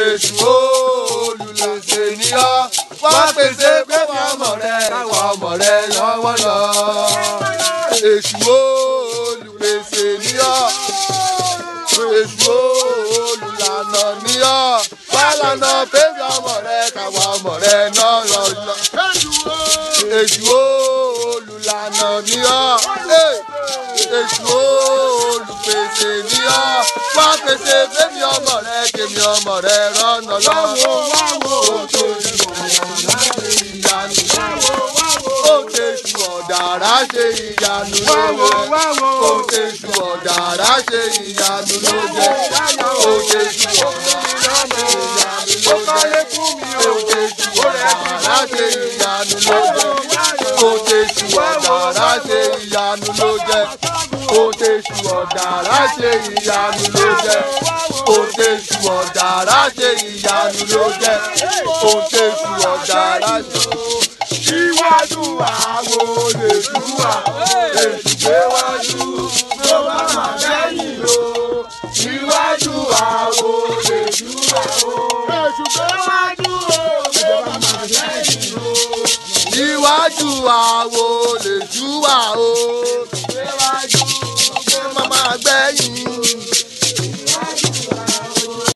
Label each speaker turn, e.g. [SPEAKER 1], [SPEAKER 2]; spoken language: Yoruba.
[SPEAKER 1] èṣù olùlàṣẹ ni ọ́ wá pèsè pé ọmọ rẹ káwọn ọmọ rẹ lọ́wọ́ lọ. èṣù olùpèsè ni ọ́ èṣù olùlànà ni ọ́ wá lànà pé ọmọ rẹ káwọn ọmọ rẹ lọ́wọ́ lọ. èṣù olùlànà ni ọ́ èṣù olùpèsè ni ọ́ wá pèsè fẹ́mi ọmọ rẹ kèmi ọmọ rẹ rọ́nà lọ́wọ́. Òtẹ̀sù ọ̀dàrà ṣe ìyanu lóde. Òtẹ̀sù ọ̀dàrà ṣe ìyanu lóde. Òtẹ̀sù ọ̀dàrà ṣe ìyanu lóde. Òtẹ̀sù ọ̀dàrà ṣe ìyanu lóde. Òtẹ̀sù ọ̀dàrà ṣe ìyanu lóde. Òtẹ̀sù ọ̀dàrà ṣe ìyanu lóde. Òtẹ̀sù ọ̀dàrà ṣe ìyanu lóde. Òtẹ̀sù ọ̀dàrà ṣe. Iwájú àwo lè dúwà, èṣù gbé wájú ló bá máa lẹ́yìn o. Iwájú àwo lè dúwà o, èṣù gbé wájú o ló bá máa lẹ́yìn o. Iwájú àwo lè dúwà o, èṣù gbé wájú ló bá máa gbẹ̀yìn